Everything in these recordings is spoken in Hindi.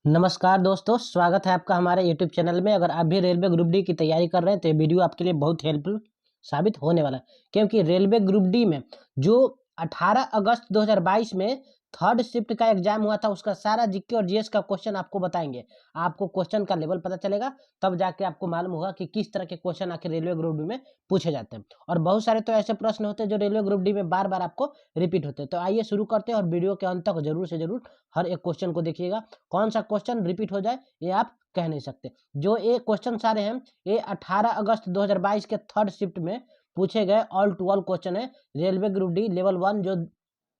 नमस्कार दोस्तों, स्वागत है आपका हमारे यूट्यूब चैनल में। अगर आप भी रेलवे ग्रुप डी की तैयारी कर रहे हैं तो ये वीडियो आपके लिए बहुत हेल्पफुल साबित होने वाला है, क्योंकि रेलवे ग्रुप डी में जो 18 अगस्त 2022 में थर्ड शिफ्ट का एग्जाम हुआ था, उसका सारा जीके और जीएस का क्वेश्चन आपको बताएंगे। आपको क्वेश्चन का लेवल पता चलेगा, तब जाके आपको मालूम होगा कि किस तरह के क्वेश्चन आखिर रेलवे ग्रुप डी में पूछे जाते हैं। और बहुत सारे तो ऐसे प्रश्न होते हैं जो रेलवे ग्रुप डी में बार बार आपको रिपीट होते हैं। तो आइए शुरू करते हैं और वीडियो के अंत तक जरूर से जरूर हर एक क्वेश्चन को देखिएगा। कौन सा क्वेश्चन रिपीट हो जाए ये आप कह नहीं सकते। जो ये क्वेश्चन सारे हैं ये 18 अगस्त 2022 के थर्ड शिफ्ट में पूछे गए ऑल टू ऑल क्वेश्चन है। रेलवे ग्रुप डी लेवल 1 जो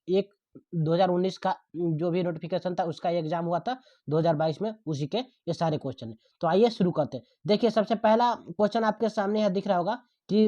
एक 2019 का जो भी नोटिफिकेशन था उसका एग्जाम हुआ था 2022 में, उसी के ये सारे क्वेश्चन है। तो आइए शुरू करते हैं। देखिए, सबसे पहला क्वेश्चन आपके सामने है, दिख रहा होगा कि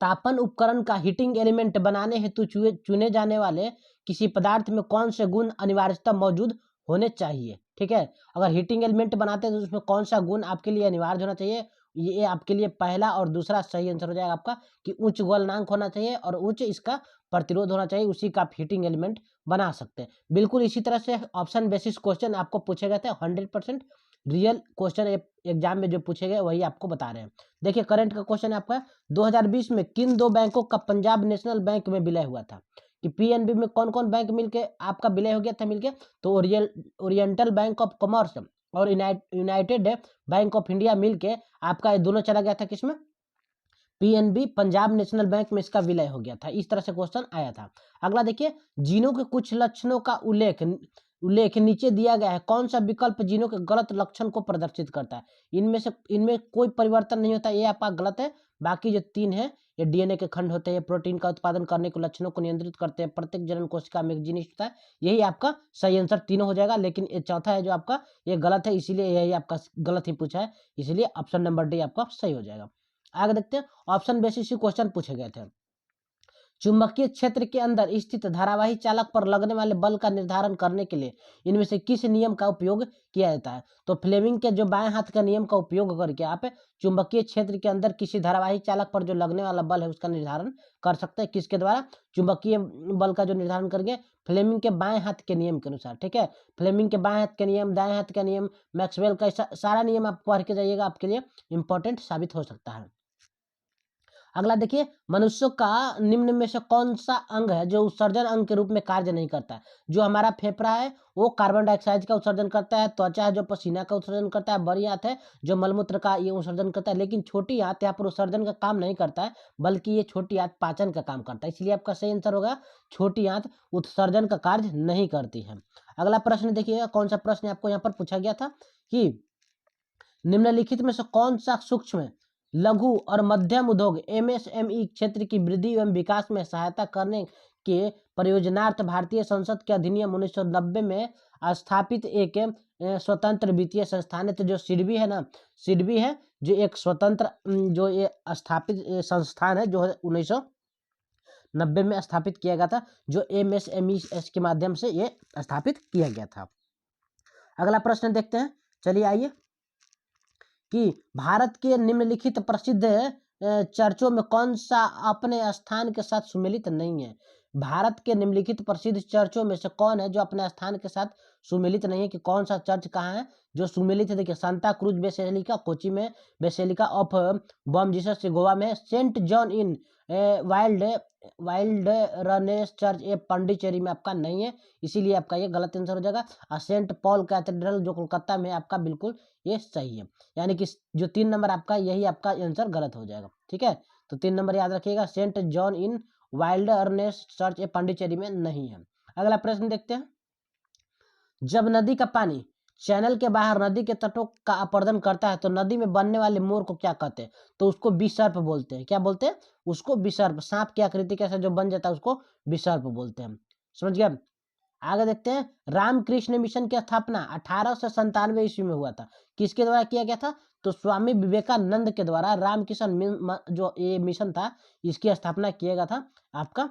तापन उपकरण का हीटिंग एलिमेंट बनाने हेतु चुने जाने वाले किसी पदार्थ में कौन से गुण अनिवार्यतः मौजूद होने चाहिए। ठीक है, अगर हीटिंग एलिमेंट बनाते हैं तो उसमें कौन सा गुण आपके लिए अनिवार्य होना चाहिए। ये आपके लिए पहला और दूसरा सही आंसर हो जाएगा आपका कि उच्च गलनांक होना चाहिए और उच्च इसका प्रतिरोध होना चाहिए, उसी का आप हीटिंग एलिमेंट बना सकते हैं। बिल्कुल इसी तरह से ऑप्शन बेसिस क्वेश्चन आपको पूछे गए थे। 100% रियल क्वेश्चन एग्जाम में जो पूछे गए वही आपको बता रहे हैं। देखिए, करंट का क्वेश्चन है आपका, 2020 में किन दो बैंकों का पंजाब नेशनल बैंक में विलय हुआ था। कि पीएनबी में कौन कौन बैंक मिलके आपका विलय हो गया था मिलके, तो ओरिएंटल बैंक ऑफ कॉमर्स और यूनाइटेड बैंक ऑफ इंडिया मिलके आपका ये दोनों चला गया था किसमें, पीएनबी पंजाब नेशनल बैंक में इसका विलय हो गया था। इस तरह से क्वेश्चन आया था। अगला देखिए, जीनों के कुछ लक्षणों का उल्लेख नीचे दिया गया है। कौन सा विकल्प जीनों के गलत लक्षण को प्रदर्शित करता है। इनमें कोई परिवर्तन नहीं होता, ये आपका गलत है। बाकी जो तीन है ये डीएनए के खंड होते हैं, प्रोटीन का उत्पादन करने के लक्षणों को नियंत्रित करते हैं, प्रत्येक जनन कोशिका में एक जीन होता है। यही आपका सही आंसर तीनों हो जाएगा। लेकिन ये चौथा है जो आपका ये गलत है, इसीलिए यही आपका गलत ही पूछा है, इसीलिए ऑप्शन नंबर डी आपका सही हो जाएगा। आगे देखते हैं, ऑप्शन बेसिस क्वेश्चन पूछे गए थे। चुंबकीय क्षेत्र के अंदर स्थित धारावाही चालक पर लगने वाले बल का निर्धारण करने के लिए इनमें से किस नियम का उपयोग किया जाता है। तो फ्लेमिंग के जो बाएं हाथ का नियम का उपयोग करके आप चुंबकीय क्षेत्र के अंदर किसी धारावाही चालक पर जो लगने वाला बल है उसका निर्धारण कर सकते हैं। किसके द्वारा, चुंबकीय बल का जो निर्धारण करेंगे फ्लेमिंग के बाएं हाथ के नियम के अनुसार। ठीक है, फ्लेमिंग के बाएं हाथ के नियम, दाएं हाथ का नियम, मैक्सवेल का सारा नियम आप पढ़ के जाइएगा, आपके लिए इंपॉर्टेंट साबित हो सकता है। अगला देखिए, मनुष्य का निम्न में से कौन सा अंग है जो उत्सर्जन अंग के रूप में कार्य नहीं करता है। जो हमारा फेफड़ा है वो कार्बन डाइऑक्साइड का उत्सर्जन करता है, त्वचा है जो पसीना का उत्सर्जन करता है, बड़ी आंत है जो मलमूत्र का ये उत्सर्जन करता है। लेकिन छोटी आंत यहाँ पर उत्सर्जन का काम नहीं करता है, बल्कि ये छोटी आंत पाचन का काम करता है। इसलिए आपका सही आंसर होगा छोटी आंत उत्सर्जन का कार्य नहीं करती है। अगला प्रश्न देखिएगा, कौन सा प्रश्न आपको यहाँ पर पूछा गया था कि निम्नलिखित में से कौन सा सूक्ष्म लघु और मध्यम उद्योग एमएसएमई क्षेत्र की वृद्धि एवं विकास में सहायता करने के परियोजनार्थ भारतीय संसद के अधिनियम 1990 में स्थापित एक स्वतंत्र वित्तीय संस्थान है। तो जो सिडबी है ना, सिडबी है जो एक स्वतंत्र जो ये स्थापित संस्थान है जो 1990 में स्थापित किया गया था, जो एमएसएमई के माध्यम से ये स्थापित किया गया था। अगला प्रश्न देखते हैं, चलिए आइए, कि भारत के निम्नलिखित प्रसिद्ध चर्चों में कौन सा अपने स्थान के साथ सुमेलित नहीं है। भारत के निम्नलिखित प्रसिद्ध चर्चों में से कौन है जो अपने स्थान के साथ सुमेलित नहीं है, कि कौन सा चर्च कहाँ है जो सुमेलित है। देखिए, सांता क्रूज बेसिलिका कोची में, basilica of Bom Jesus Goa में, Saint John in wild wilderness church ये पांडिचेरी में आपका नहीं है, इसीलिए आपका ये गलत आंसर हो जाएगा। और सेंट पॉल कैथेड्रल जो कोलकाता में आपका बिल्कुल ये सही है। यानी कि जो 3 नंबर आपका यही आपका आंसर गलत हो जाएगा। ठीक है, तो 3 नंबर याद रखिएगा, सेंट जॉन इन वाइल्डरनेस चर्च ये पांडिचेरी में नहीं है। अगला प्रश्न देखते हैं, जब नदी का पानी चैनल के बाहर नदी के तटों का अपरदन करता है तो नदी में बनने वाले मोर को क्या कहते हैं। तो उसको विसर्प बोलते हैं। क्या बोलते हैं उसको? विसर्प। सांप की आकृति कैसे जो बन जाता है उसको विसर्प बोलते हैं। समझ गया। आगे देखते हैं, रामकृष्ण मिशन की स्थापना 1897 ईस्वी में हुआ था। किसके द्वारा किया गया था? तो स्वामी विवेकानंद के द्वारा रामकृष्ण जो ये मिशन था इसकी स्थापना किया गया था। आपका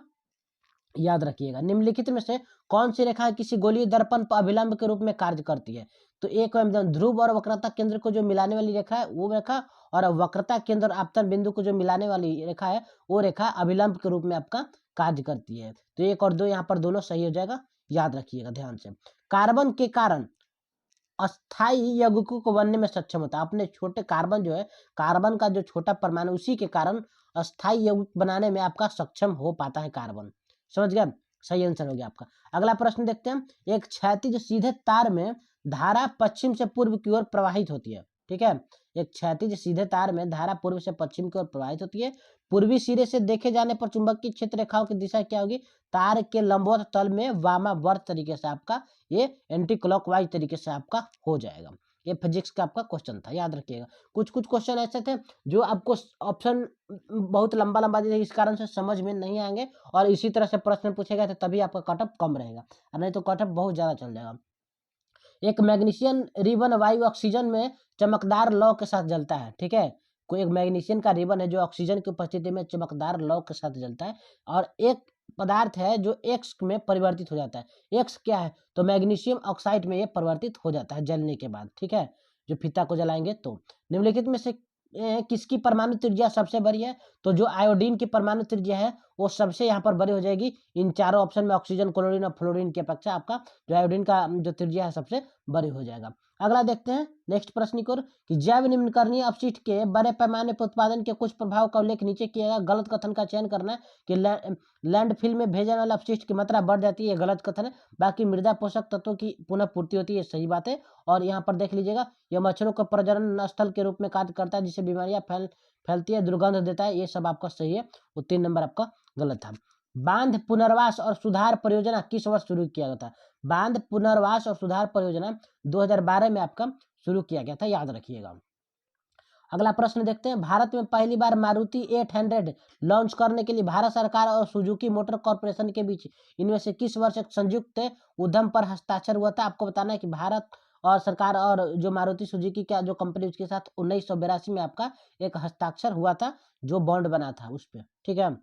याद रखिएगा। निम्नलिखित में से कौन सी रेखा किसी गोलीय दर्पण पर अभिलंब के रूप में कार्य करती है। तो एक ध्रुव और वक्रता केंद्र को जो मिलाने वाली रेखा है वो रेखा, और वक्रता केंद्र और आपतन बिंदु को जो मिलाने वाली रेखा है वो रेखा अभिलंब के रूप में आपका कार्य करती है। तो 1 और 2 यहाँ पर दोनों सही हो जाएगा, याद रखिएगा ध्यान से। कार्बन के कारण अस्थाई यौगिकों को बनने में सक्षम होता है। अपने छोटे कार्बन जो है, कार्बन का जो छोटा परमाणु, उसी के कारण अस्थाई यौगिक बनाने में आपका सक्षम हो पाता है कार्बन। समझ गए? सही आंसर हो गया आपका। अगला प्रश्न देखते हैं। एक क्षैतिज सीधे तार में धारा पश्चिम से पूर्व की ओर प्रवाहित होती है। ठीक है, एक क्षैतिज सीधे तार में धारा पूर्व से पश्चिम की ओर प्रवाहित होती है। पूर्वी सिरे से देखे जाने पर चुंबकीय क्षेत्र रेखाओं की दिशा क्या होगी? तार के लंबवत तल में वामावर्त तरीके से आपका ये एंटी क्लॉकवाइज तरीके से आपका हो जाएगा। ये फिजिक्स का आपका क्वेश्चन था, याद रखिएगा। कुछ कुछ क्वेश्चन ऐसे थे जो आपको ऑप्शन बहुत लंबा लंबा दिए, इस कारण से समझ में नहीं आएंगे, और इसी तरह से प्रश्न पूछेगा तो तभी आपका कट ऑफ कम रहेगा, और नहीं तो कट ऑफ बहुत ज्यादा चल जाएगा। एक मैग्नीशियम रिबन वायु ऑक्सीजन में चमकदार लौ के साथ जलता है। ठीक है, कोई एक मैग्नीशियम का रिबन है जो ऑक्सीजन की उपस्थिति में चमकदार लौ के साथ जलता है, और एक पदार्थ है जो एक्स में परिवर्तित हो जाता है। एक्स क्या है? तो मैग्नीशियम ऑक्साइड में ये परिवर्तित हो जाता है जलने के बाद। ठीक है, जो फीता को जलाएंगे तो। निम्नलिखित में से किसकी परमाणु त्रिज्या सबसे बड़ी है? तो जो आयोडीन की परमाणु त्रिज्या है वो सबसे यहाँ पर बड़ी हो जाएगी। इन चारों ऑप्शन में ऑक्सीजन, क्लोरीन और फ्लोरीन की अपेक्षा आपका जो आयोडीन का जो त्रिज्या है सबसे बड़ी हो जाएगा। अगला देखते हैं नेक्स्ट प्रश्न की ओर कि जैव निम्नकरणीय अपशिष्ट के बड़े पैमाने पर उत्पादन के कुछ प्रभाव का उल्लेख नीचे किया गया गलत कथन का चयन करना है कि लैंडफिल में भेजने वाले अपशिष्ट की मात्रा बढ़ जाती है, गलत कथन है। बाकी मृदा पोषक तत्वों की पुनः पूर्ति होती है, सही बात है। और यहाँ पर देख लीजिएगा, यह मच्छरों का प्रजनन स्थल के रूप में कार्य करता है, जिससे बीमारियां फैलती है, दुर्गंध देता है, ये सब आपका सही है। वो 3 नंबर आपका गलत था। बांध पुनर्वास और सुधार परियोजना किस वर्ष शुरू किया गया था? बांध पुनर्वास और सुधार परियोजना 2012 में आपका शुरू किया गया था, याद रखिएगा। अगला प्रश्न देखते हैं। भारत में पहली बार मारुति 800 लॉन्च करने के लिए भारत सरकार और सुजुकी मोटर कॉर्पोरेशन के बीच इनमें से किस वर्ष एक संयुक्त उद्यम पर हस्ताक्षर हुआ था? आपको बताना है कि भारत और सरकार और जो मारुति सुजुकी का जो कंपनी, उसके साथ 1982 में आपका एक हस्ताक्षर हुआ था, जो बॉन्ड बना था उस पर। ठीक है,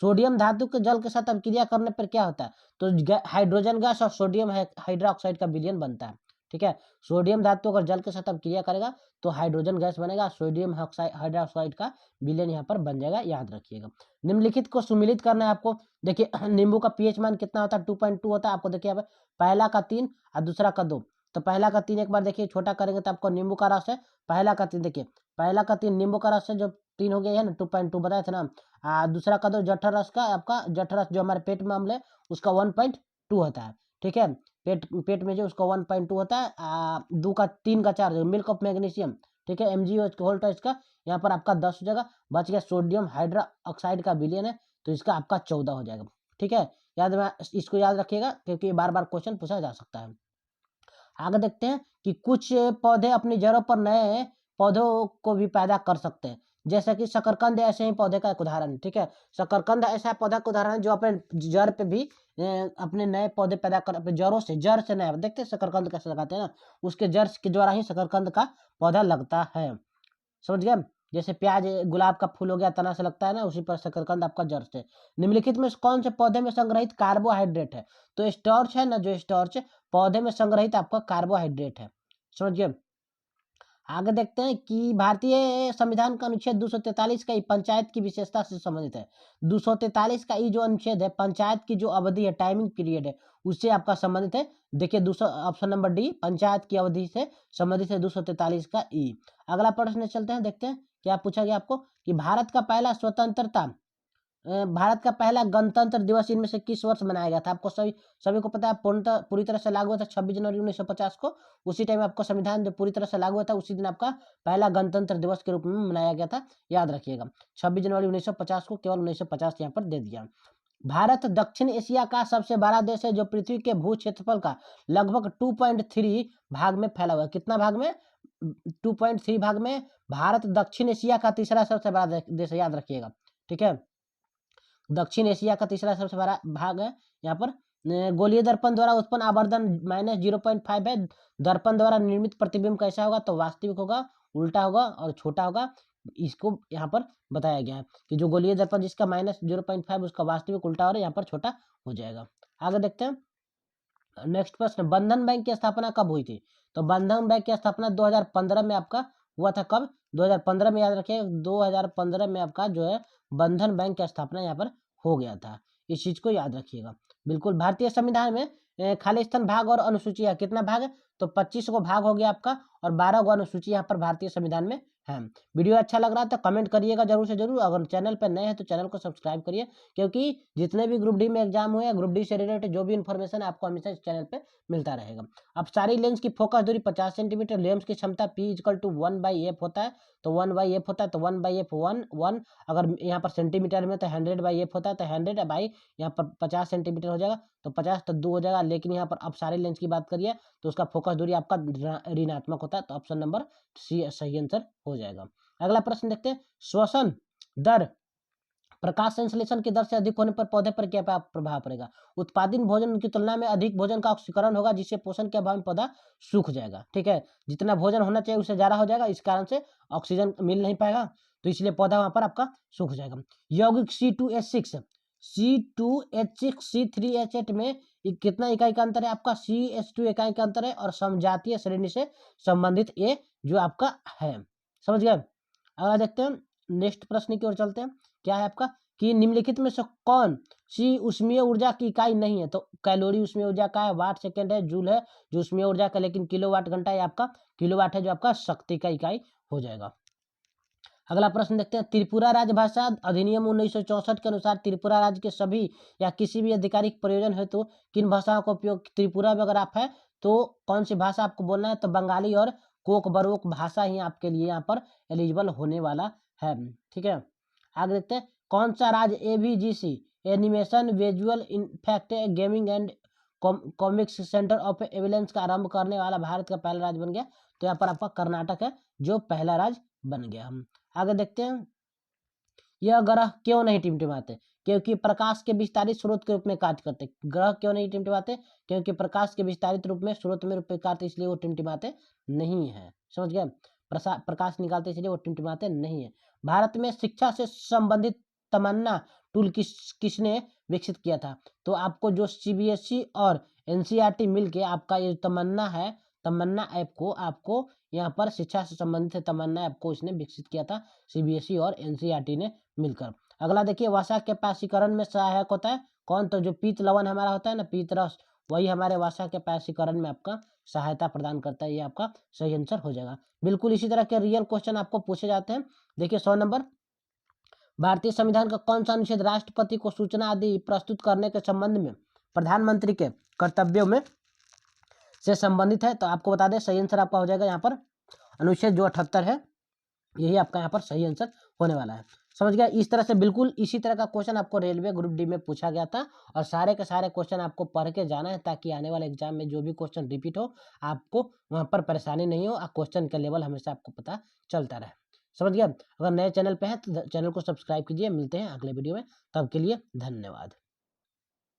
सोडियम धातु के जल के साथ अभिक्रिया करने पर क्या होता है? तो हाइड्रोजन गैस और सोडियम हाइड्रोक्साइड का विलयन बनता है। ठीक है, सोडियम धातु अगर जल के साथ अभिक्रिया करेगा तो हाइड्रोजन गैस बनेगा, सोडियम हाइड्रोक्साइड का विलयन यहाँ पर बन जाएगा, याद रखिएगा। निम्नलिखित को सुमिलित करना है आपको। देखिए नींबू का पीएच मान कितना होता है? 2.2 होता है। आपको देखिए यहाँ पर पहला का 3 और दूसरा का 2। तो पहला का 3 एक बार देखिए छोटा करेंगे तो आपको नींबू का रस है, पहला का 3 देखिए, पहला का 3 नींबू का रस है, जो 3 हो गया है ना, 2.2 बताया था ना। दूसरा का 2 जठर रस का, आपका जठर रस जो हमारे पेट में अम्ल है उसका 1.2 होता है। ठीक है, पेट में जो उसका 1.2 होता है। 2 का 3 का 4 मिल्क ऑफ मैग्नीशियम। ठीक है, MgO होल तो इसका यहाँ पर आपका 10 हो जाएगा। बच गया सोडियम हाइड्रोक्साइड का विलयन है, तो इसका आपका 14 हो जाएगा। ठीक है, इसको याद रखिएगा क्योंकि बार बार क्वेश्चन पूछा जा सकता है। आगे देखते हैं कि कुछ पौधे अपनी जड़ों पर नए पौधों को भी पैदा कर सकते हैं, जैसे कि शकरकंद ऐसे ही पौधे का एक उदाहरण है। ठीक है, शकरकंद ऐसा पौधा का उदाहरण है जो अपने जड़ पे भी अपने नए पौधे पैदा कर, अपने जड़ से नया, देखते हैं शकरकंद कैसे लगाते हैं ना, उसके जड़ के द्वारा ही शकरकंद का पौधा लगता है। समझ गए? जैसे प्याज गुलाब का फूल हो गया, तना से लगता है ना, उसी पर शकरकंद आपका जड़ से। निम्नलिखित में कौन से पौधे में संग्रहित कार्बोहाइड्रेट है? तो स्टार्च है ना, जो स्टार्च पौधे में संग्रहित आपका कार्बोहाइड्रेट है। समझिए, आगे देखते हैं कि भारतीय संविधान का अनुच्छेद 243 का पंचायत की विशेषता से संबंधित है। 243 का ये जो अनुच्छेद है, पंचायत की जो अवधि है, टाइमिंग पीरियड है, उससे आपका संबंधित है। देखिए ऑप्शन नंबर डी, पंचायत की अवधि से संबंधित है 243 का ई। अगला प्रश्न चलते हैं, देखते हैं क्या पूछा गया आपको कि भारत का पहला गणतंत्र दिवस इनमें से किस वर्ष मनाया गया था? आपको सभी को पता है, पूरी तरह से लागू हुआ था 26 जनवरी 1950 को। उसी टाइम आपका संविधान जो पूरी तरह से लागू हुआ था, उसी दिन आपका पहला गणतंत्र दिवस के रूप में मनाया गया था, याद रखिएगा। 26 जनवरी 1950 को, केवल 1950 यहाँ पर दे दिया। भारत दक्षिण एशिया का सबसे बड़ा देश है जो पृथ्वी के भू क्षेत्रफल का लगभग 2.3 भाग में फैला हुआ है। कितना भाग में? 2.3 भाग में। भारत दक्षिण एशिया का तीसरा सबसे बड़ा देश है, याद रखिएगा। ठीक है, दक्षिण एशिया का तीसरा सबसे बड़ा भाग है। यहाँ पर गोलीय दर्पण द्वारा उत्पन्न आवर्धन -0.5 है। दर्पण द्वारा निर्मित प्रतिबिंब कैसा होगा? तो वास्तविक होगा, उल्टा होगा और छोटा होगा। इसको यहाँ पर बताया गया है कि जो गोलीय दर्पण जिसका -0.5 उसका वास्तविक उल्टा और यहाँ पर छोटा हो जाएगा। आगे देखते हैं नेक्स्ट प्रश्न, बंधन बैंक की स्थापना कब हुई थी? तो बंधन बैंक की स्थापना 2015 में आपका हुआ था। कब? 2015 में, याद रखिए 2015 में आपका जो है बंधन बैंक की स्थापना यहाँ पर हो गया था। इस चीज को याद रखिएगा। बिल्कुल, भारतीय संविधान में खाली स्थान भाग और अनुसूची है, कितना भाग है? तो 25 को भाग हो गया आपका और 12 को अनुसूची यहाँ पर भारतीय संविधान में है। वीडियो अच्छा लग रहा है तो कमेंट करिएगा जरूर से जरूर। अगर चैनल पर नए हैं तो चैनल को सब्सक्राइब करिए, क्योंकि जितने भी ग्रुप डी में एग्जाम हुए हैं, ग्रुप डी से रिलेटेड जो भी इन्फॉर्मेशन है आपको हमेशा इस चैनल पे मिलता रहेगा। अब सारी लेंस की फोकस दूरी 50 सेंटीमीटर, लेंस की क्षमता P = 1/f होता है, तो 1/f होता है, तो 1/f 1 अगर यहाँ पर सेंटीमीटर में तो 100/f होता है, तो 100 बाई यहाँ पर 50 सेंटीमीटर हो जाएगा, तो 50 तो 2 हो जाएगा। लेकिन यहाँ पर अब सारे लेंस की बात करिए तो उसका फोकस दूरी आपका ऋणात्मक होता है, तो ऑप्शन नंबर सी सही आंसर हो जाएगा। अगला प्रश्न देखते हैं, श्वसन दर प्रकाश संश्लेषण की दर से अधिक होने पर पौधे पर क्या प्रभाव पड़ेगा? उत्पादित भोजन की तुलना में अधिक भोजन का ऑक्सीकरण होगा, जिससे पोषण के अभाव में पौधा सूख जाएगा। ठीक है, जितना भोजन होना चाहिए उससे ज्यादा हो जाएगा, इस कारण से ऑक्सीजन मिल नहीं पाएगा, तो इसलिए पौधा वहां पर आपका सूख जाएगा। यौगिक C2H6 C3H8 में कितना इकाई का अंतर है? आपका CH2 इकाई का अंतर है, और समजातीय श्रेणी से संबंधित ए जो आपका है। समझ गए? अगला देखते हैं, नेक्स्ट प्रश्न की ओर चलते हैं। क्या है आपका कि निम्नलिखित में से कौन सी ऊष्मीय ऊर्जा की इकाई नहीं है? तो कैलोरी ऊष्मीय ऊर्जा का है, वाट सेकंड है, जूल है जो ऊष्मीय ऊर्जा का, लेकिन किलोवाट घंटा है आपका किलोवाट है जो आपका शक्ति का इकाई हो जाएगा। अगला प्रश्न देखते हैं, त्रिपुरा राजभाषा अधिनियम 1964 के अनुसार त्रिपुरा राज्य के सभी या किसी भी आधिकारिक प्रयोजन हेतु किन भाषाओं का उपयोग? त्रिपुरा में अगर आप है तो कौन सी भाषा आपको बोलना है? तो बंगाली और कोक बरोक भाषा ही आपके लिए यहाँ पर एलिजिबल होने वाला है। ठीक है, आगे देखते हैं, कौन सा राज्य AVGC animation visual effect gaming and comics centre of excellence का आरंभ करने वाला भारत का पहला राज्य बन गया? तो यहाँ पर आपका कर्नाटक है जो पहला राज्य बन गया। हम आगे देखते हैं, यह ग्रह क्यों नहीं टिमटिमाते? क्योंकि प्रकाश के विस्तारित स्रोत के रूप में कार्य करते। ग्रह क्यों नहीं टिमटिमाते? क्योंकि प्रकाश के विस्तारित रूप में स्रोत में रूप में कार्य, इसलिए वो टिमटिमाते नहीं है। समझ गए? प्रकाश निकालते इसलिए वो टिमटिमाते नहीं है। भारत में शिक्षा से संबंधित तमन्ना टूल किसने विकसित किया था? तो आपको जो CBSE और NCERT मिलके आपका ये तमन्ना है, तमन्ना ऐप को आपको यहाँ पर शिक्षा से संबंधित तमन्ना ऐप को इसने विकसित किया था, CBSE और NCERT ने मिलकर। अगला देखिए, वसा के पैसीकरण में सहायक होता है कौन? तो जो पीत लवण हमारा होता है ना, पीत रस, वही हमारे वसा के पैसीकरण में आपका सहायता प्रदान करता है। ये आपका सही आंसर हो जाएगा। बिल्कुल इसी तरह के रियल क्वेश्चन आपको पूछे जाते हैं। देखिए 100 नंबर, भारतीय संविधान का कौन सा अनुच्छेद राष्ट्रपति को सूचना आदि प्रस्तुत करने के संबंध में प्रधानमंत्री के कर्तव्यों में से संबंधित है? तो आपको बता दें सही आंसर आपका हो जाएगा यहाँ पर अनुच्छेद जो 78 है, यही आपका यहाँ पर सही आंसर होने वाला है। समझ गया? इस तरह से बिल्कुल इसी तरह का क्वेश्चन आपको रेलवे ग्रुप डी में पूछा गया था, और सारे के सारे क्वेश्चन आपको पढ़ के जाना है, ताकि आने वाले एग्जाम में जो भी क्वेश्चन रिपीट हो आपको वहाँ पर परेशानी नहीं हो, क्वेश्चन का लेवल हमेशा आपको पता चलता रहे। समझ गया? अगर नए चैनल पे हैं तो चैनल को सब्सक्राइब कीजिए। मिलते हैं अगले वीडियो में, तब के लिए धन्यवाद।